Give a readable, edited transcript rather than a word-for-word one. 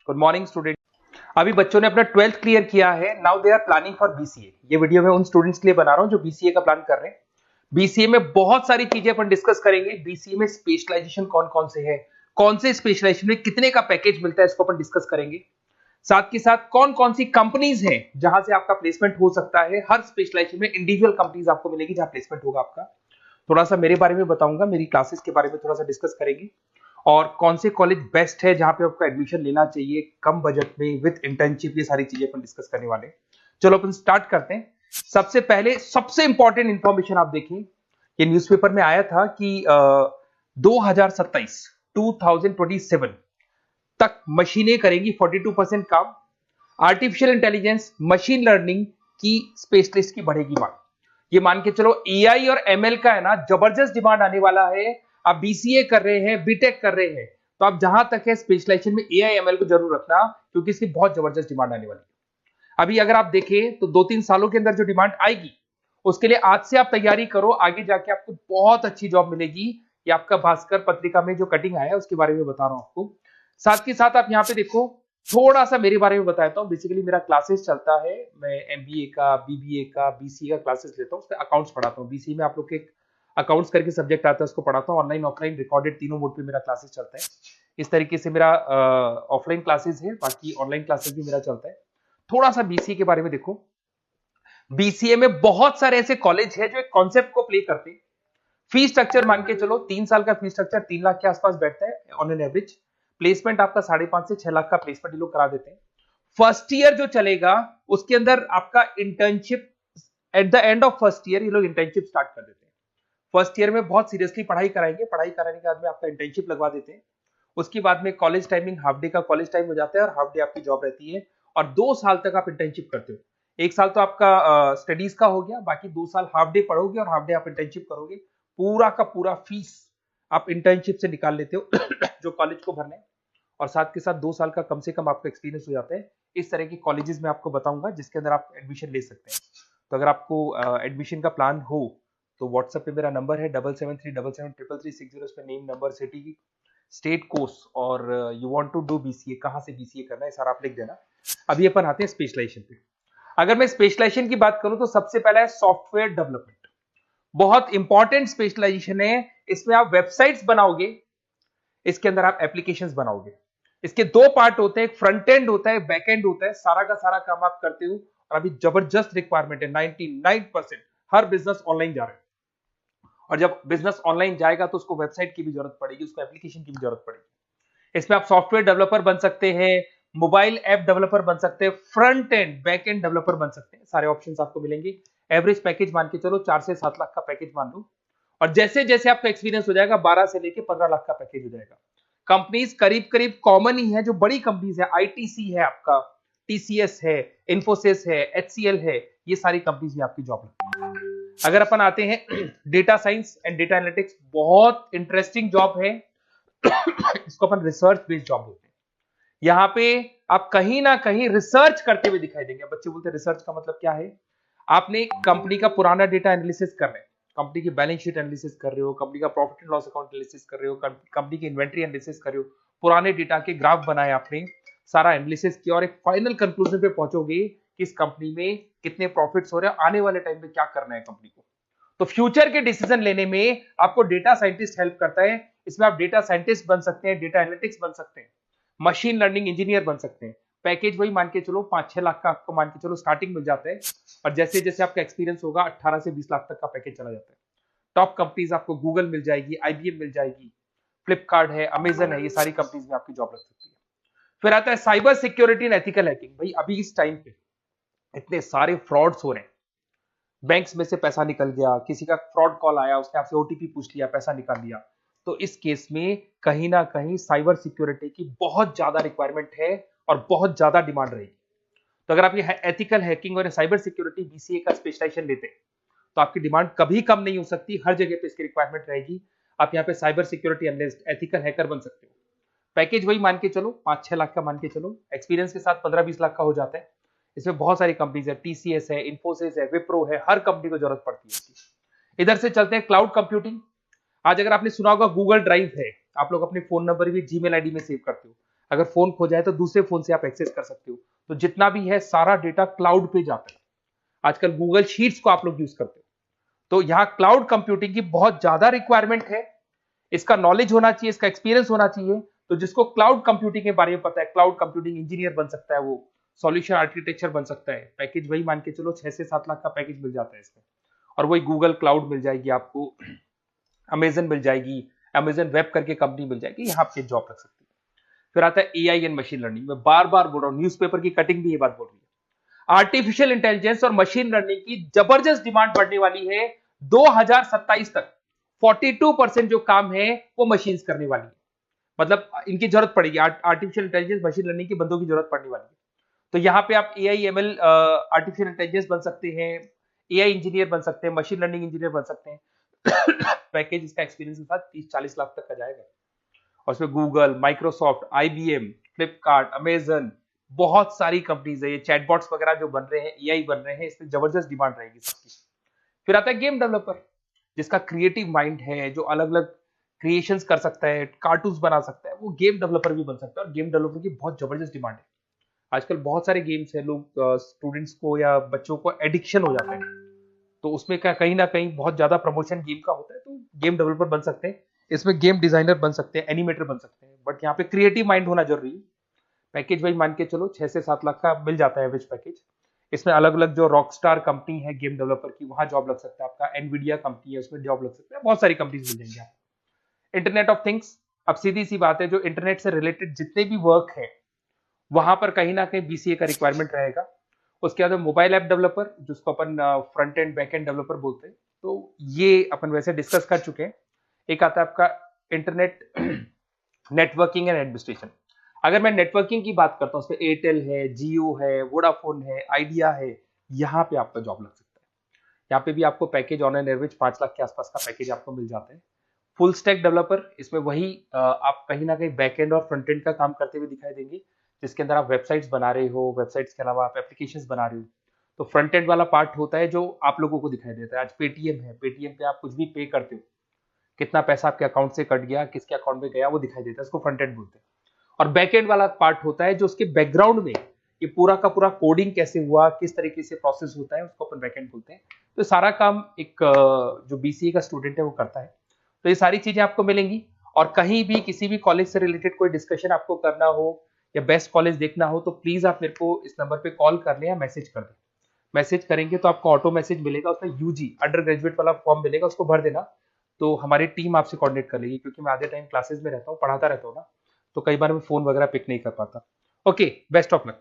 Good morning student. अभी बच्चों ने अपना 12th क्लियर किया है। Now they are planning for BCA. ये वीडियो मैं उन स्टूडेंट्स के लिए बना रहा हूं जो बीसीए का प्लान कर रहे हैं। बीसीए में बहुत सारी चीजें अपन डिस्कस करेंगे। बीसीए में स्पेशलाइजेशन कौन कौन से है, कौन से स्पेशलाइजेशन में कितने का पैकेज मिलता है, इसको अपन डिस्कस करेंगे। साथ के साथ कौन कौन सी कंपनीज हैं जहां से आपका प्लेसमेंट हो सकता है। हर स्पेशलाइजेशन में इंडिविजुअल कंपनीज आपको मिलेगी जहां प्लेसमेंट होगा आपका। थोड़ा सा मेरे बारे में बताऊंगा, मेरी क्लासेस के बारे में थोड़ा सा डिस्कस करेंगे और कौन से कॉलेज बेस्ट है जहां पे आपको एडमिशन लेना चाहिए कम बजट में विद इंटर्नशिप। ये सारी चीजें अपन डिस्कस करने वाले हैं। चलो अपन स्टार्ट करते हैं। सबसे पहले सबसे इंपॉर्टेंट इंफॉर्मेशन आप देखें, ये न्यूज़पेपर में आया था कि 2027 तक मशीनें करेंगी 42% काम। आर्टिफिशियल इंटेलिजेंस, मशीन लर्निंग की स्पेशलिस्ट की बढ़ेगी मांग। ये मान के चलो एआई और एमएल का है ना जबरदस्त डिमांड आने वाला है। आप बीसीए कर रहे हैं, बीटेक कर रहे हैं, तो आप जहां तक है स्पेशलाइजेशन में एआई एमएल को जरूर रखना, क्योंकि इसकी बहुत जबरदस्त डिमांड आने वाली है। अभी अगर आप देखें तो 2-3 सालों के अंदर जो डिमांड आएगी उसके लिए आज से आप तैयारी करो, आगे जाके आपको बहुत अच्छी जॉब मिलेगी। ये आपका भास्कर पत्रिका में जो कटिंग आया है उसके बारे में बता रहा हूं आपको। साथ के साथ आप यहाँ पे देखो, थोड़ा सा मेरे बारे में बताता हूँ। बेसिकली मेरा क्लासेस चलता है, मैं एमबीए का, बीबीए का, बीसीए का क्लासेस लेता हूँ, उसमें अकाउंट्स पढ़ाता हूँ। बीसीए में आप लोग के अकाउंट्स करके सब्जेक्ट आता है, उसको पढ़ाता हूँ। ऑनलाइन ऑफलाइन रिकॉर्डेड तीनों मोड पे मेरा क्लासेस चलता है। इस तरीके से मेरा ऑफलाइन क्लासेस है, बाकी ऑनलाइन क्लासेस भी मेरा चलता है। थोड़ा सा बीसीए के बारे में देखो। बीसीए में बहुत सारे ऐसे कॉलेज है जो एक कॉन्सेप्ट को प्ले करते हैं। फीस स्ट्रक्चर मान के चलो 3 साल का फीस स्ट्रक्चर 3 लाख के आसपास बैठता है ऑन एन एवरेज। प्लेसमेंट आपका 5.5 से 6 लाख का प्लेसमेंट ये लोग करा देते हैं। फर्स्ट ईयर जो चलेगा उसके अंदर आपका internship, at the end of first year ये लोग इंटर्नशिप स्टार्ट कर देते हैं। फर्स्ट ईयर में बहुत सीरियसली पढ़ाई कराएंगे, पढ़ाई कराने के बाद में आपका इंटर्नशिप लगवा देते हैं। उसके बाद में कॉलेज टाइमिंग हाफ डे का कॉलेज टाइम हो जाता है और हाफ डे आपकी जॉब रहती है। और 2 साल तक आप इंटर्नशिप करते हो। 1 साल तो आपका स्टडीज का हो गया, बाकी 2 साल हाफ डे पढ़ोगे और हाफ डे आप इंटर्नशिप करोगे। पूरा का पूरा फीस आप इंटर्नशिप से निकाल लेते हो जो कॉलेज को भरना है। और साथ के साथ 2 साल का कम से कम आपका एक्सपीरियंस हो जाता है। इस तरह के कॉलेजेस में आपको बताऊंगा जिसके अंदर आप एडमिशन ले सकते हैं। तो अगर आपको एडमिशन का प्लान हो तो व्हाट्सएप पे मेरा नंबर है 7737733360। इस पे name, number, city, state, course और you want to do BCA, कहां से बीसीए करना है सारा आप लिख देना। अभी अपन आते हैं स्पेशलाइजेशन पे। अगर मैं स्पेशलाइजेशन की बात करूं तो सबसे पहला है सॉफ्टवेयर डेवलपमेंट। बहुत इंपॉर्टेंट स्पेशलाइजेशन है। इसमें आप वेबसाइट्स बनाओगे, इसके अंदर आप एप्लीकेशंस बनाओगे। इसके 2 पार्ट होते हैं, एक फ्रंट एंड होता है, बैक एंड होता है। सारा का सारा काम आप करते हो और अभी जबरदस्त रिक्वायरमेंट है। 99% हर बिजनेस ऑनलाइन जा रहा है और जब बिजनेस ऑनलाइन जाएगा तो उसको वेबसाइट की भी जरूरत पड़ेगी, उसको एप्लीकेशन की भी जरूरत पड़ेगी। इसमें आप सॉफ्टवेयर डेवलपर बन सकते हैं, मोबाइल ऐप डेवलपर बन सकते हैं, front end back end developer बन सकते हैं। सारे ऑप्शंस आपको मिलेंगे। एवरेज पैकेज मान के चलो 4 से 7 लाख का पैकेज मान लो। और जैसे जैसे आपका एक्सपीरियंस हो जाएगा 12 से लेके 15 लाख का पैकेज हो जाएगा। कंपनीज करीब करीब कॉमन ही है, जो बड़ी कंपनीज है, आईटीसी है आपका, टीसीएस है, इन्फोसिस है, एचसीएल है, ये सारी कंपनीज में आपकी जॉब लगती है। अगर अपन आते हैं data science and data analytics, बहुत इंटरेस्टिंग जॉब है। इसको अपन रिसर्च बेस्ड जॉब बोलते हैं। यहाँ पे आप कहीं ना कहीं रिसर्च करते हुए दिखाई देंगे। बच्चे बोलते हैं रिसर्च का मतलब क्या है। आपने कंपनी का पुराना डेटा एनालिसिस कर रहे हैं, कंपनी की बैलेंस शीट एनालिसिस कर रहे हो, कंपनी का profit and loss account analysis कर रहे हो, कंपनी की इन्वेंट्री एनालिसिस कर रहे हो, पुराने डेटा के ग्राफ बनाए आपने, सारा एनालिसिस किया और एक फाइनल कंक्लूजन पे पहुंचोगे कि इस कंपनी में कितने प्रॉफिट्स हो रहे हैं, आने वाले टाइम पे क्या करना है कंपनी को। तो फ्यूचर के डिसीजन लेने में आपको डेटा साइंटिस्ट हेल्प करता है। इसमें आप डेटा साइंटिस्ट बन सकते हैं, डेटा एनालिटिक्स बन सकते हैं, मशीन लर्निंग इंजीनियर बन सकते हैं। पैकेज वही मान के चलो 5-6 लाख का आपको मान के चलो स्टार्टिंग मिल जाता है। और जैसे जैसे आपका एक्सपीरियंस होगा 18 से 20 लाख तक का पैकेज चला जाता है। टॉप कंपनीज आपको गूगल मिल जाएगी, आईबीएम मिल जाएगी, फ्लिपकार्ट है, अमेजन है, ये सारी कंपनीज में आपकी जॉब लग सकती है। फिर आता है cyber security and ethical hacking. भाई अभी इस टाइम पे इतने सारे फ्रॉड्स हो रहे हैं। बैंक्स में से पैसा निकल गया, किसी का फ्रॉड कॉल आया, उसने आपसे ओटीपी पूछ लिया, पैसा निकाल लिया। तो इस केस में कहीं ना कहीं साइबर सिक्योरिटी की बहुत ज्यादा रिक्वायरमेंट है और बहुत ज्यादा डिमांड रहेगी। तो अगर आप ये एथिकल हैकिंग और साइबर सिक्योरिटी बीसीए का स्पेशलाइजेशन लेते हैं तो आपकी डिमांड कभी कम नहीं हो सकती, हर जगह पे इसकी रिक्वायरमेंट रहेगी। आप यहाँ पे cyber security analyst, ethical hacker बन सकते हो। पैकेज वही मान के चलो 5-6 लाख का मान के चलो, एक्सपीरियंस के साथ 15-20 लाख का हो जाता है। इसमें बहुत सारी कंपनीज है, टीसीएस है, इन्फोसिस है, विप्रो है, हर कंपनी को जरूरत पड़ती है इसकी। इधर से चलते हैं क्लाउड कंप्यूटिंग। आज अगर आपने सुना होगा गूगल ड्राइव है, आप लोग अपने फोन नंबर भी जीमेल आईडी में सेव करते हो। अगर फोन खो जाए तो दूसरे फोन से आप एक्सेस कर सकते हो। तो जितना भी है सारा डेटा क्लाउड पे जाता है। आजकल गूगल शीट्स को आप लोग यूज करते हो, तो यहाँ क्लाउड कंप्यूटिंग की बहुत ज्यादा रिक्वायरमेंट है। इसका नॉलेज होना चाहिए, इसका एक्सपीरियंस होना चाहिए। तो जिसको क्लाउड कंप्यूटिंग के बारे में पता है, क्लाउड कंप्यूटिंग इंजीनियर बन सकता है, वो सॉल्यूशन आर्किटेक्चर बन सकता है। पैकेज वही मान के चलो 6 से 7 लाख का पैकेज मिल जाता है इसमें, और वही गूगल क्लाउड मिल जाएगी आपको, अमेजन मिल जाएगी, अमेजन वेब करके कंपनी मिल जाएगी, यहाँ पे जॉब लग सकती है। फिर आता है एआई एंड मशीन लर्निंग। मैं बार बार बोल रहा हूँ, न्यूज़पेपर की कटिंग भी ये बात बोल रही है। आर्टिफिशियल इंटेलिजेंस और मशीन लर्निंग की जबरदस्त डिमांड बढ़ने वाली है 2027 तक। 42% जो काम है वो मशीन्स करने वाली है, मतलब इनकी जरूरत पड़ेगी। आर्टिफिशियल इंटेलिजेंस मशीन लर्निंग के बंदों की जरूरत पड़ने वाली है। तो यहाँ पे आप एआई एमएल आर्टिफिशियल इंटेलिजेंस बन सकते हैं, एआई इंजीनियर बन सकते हैं, मशीन लर्निंग इंजीनियर बन सकते हैं। पैकेज इसका एक्सपीरियंस के साथ 30-40 लाख तक का जाएगा। और उसमें Google, Microsoft, IBM, Flipkart, Amazon, बहुत सारी कंपनीज है। ये चैटबॉट्स वगैरह जो बन रहे हैं, एआई बन रहे हैं, इसमें जबरदस्त डिमांड रहेगी सबकी। फिर आता है गेम डेवलपर, जिसका क्रिएटिव माइंड है, जो अलग अलग क्रिएशंस कर सकता है, कार्टून्स बना सकता है, वो गेम डेवलपर भी बन सकता है। और गेम डेवलपर की बहुत जबरदस्त डिमांड है। आजकल बहुत सारे गेम्स है, लोग स्टूडेंट्स को या बच्चों को एडिक्शन हो जाता है, तो उसमें कहीं ना कहीं बहुत ज्यादा प्रमोशन गेम का होता है। तो गेम डेवलपर बन सकते हैं, इसमें गेम डिजाइनर बन सकते हैं, एनिमेटर बन सकते हैं, बट यहाँ पे क्रिएटिव माइंड होना जरूरी है। पैकेज वही मान के चलो 6 से 7 लाख का मिल जाता है एवरेज पैकेज। इसमें अलग अलग जो रॉकस्टार कंपनी है गेम डेवलपर की, वहां जॉब लग सकता है आपका। एनवीडिया कंपनी है, उसमें जॉब लग सकता है। बहुत सारी कंपनीज मिल जाएंगी आपको। इंटरनेट ऑफ थिंग्स, अब सीधी सी बात है, जो इंटरनेट से रिलेटेड जितने भी वर्क है वहां पर कहीं ना कहीं बीसीए का रिक्वायरमेंट रहेगा। उसके बाद मोबाइल ऐप डेवलपर, जिसको अपन front end back end developer बोलते हैं, तो ये अपन वैसे डिस्कस कर चुके हैं। एक आता है आपका इंटरनेट नेटवर्किंग एंड एडमिनिस्ट्रेशन। अगर मैं नेटवर्किंग की बात करता हूँ, उसमें एयरटेल है, जियो है, वोडाफोन है, आइडिया है, यहाँ पे आपका जॉब लग सकता है। यहाँ पे भी आपको package on an average 5 lakh के आसपास का पैकेज आपको मिल जाता है। फुल स्टैक डेवलपर, इसमें वही आप कहीं ना कहीं बैक एंड और फ्रंट एंड का काम करते हुए दिखाई देंगे, जिसके अंदर आप वेबसाइट्स बना रहे हो, वेबसाइट्स के अलावा आप एप्लीकेशंस बना रहे हो। तो फ्रंट एंड वाला पार्ट होता है जो आप लोगों को दिखाई देता है। आज पेटीएम है, पेटीएम पे आप कुछ भी पे करते हो, कितना पैसा आपके अकाउंट से कट गया, किसके अकाउंट में गया, वो दिखाई देता है, उसको फ्रंट एंड बोलते हैं। और बैक एंड वाला पार्ट होता है जो उसके बैकग्राउंड में ये पूरा का पूरा कोडिंग कैसे हुआ, किस तरीके से प्रोसेस होता है, उसको अपन बैक एंड बोलते हैं। तो सारा काम एक जो बीसीए का स्टूडेंट है वो करता है। तो ये सारी चीजें आपको मिलेंगी। और कहीं भी किसी भी कॉलेज से रिलेटेड कोई डिस्कशन आपको करना हो या बेस्ट कॉलेज देखना हो, तो प्लीज आप मेरे को इस नंबर पे कॉल कर लें या मैसेज कर दें। मैसेज करेंगे तो आपको ऑटो मैसेज मिलेगा, उसमें यूजी अंडर ग्रेजुएट वाला फॉर्म मिलेगा, उसको भर देना। तो हमारी टीम आपसे कोऑर्डिनेट कर लेगी, क्योंकि मैं आधे टाइम क्लासेस में रहता हूँ, पढ़ाता रहता हूँ ना, तो कई बार मैं फोन वगैरह पिक नहीं कर पाता। Okay, best of luck.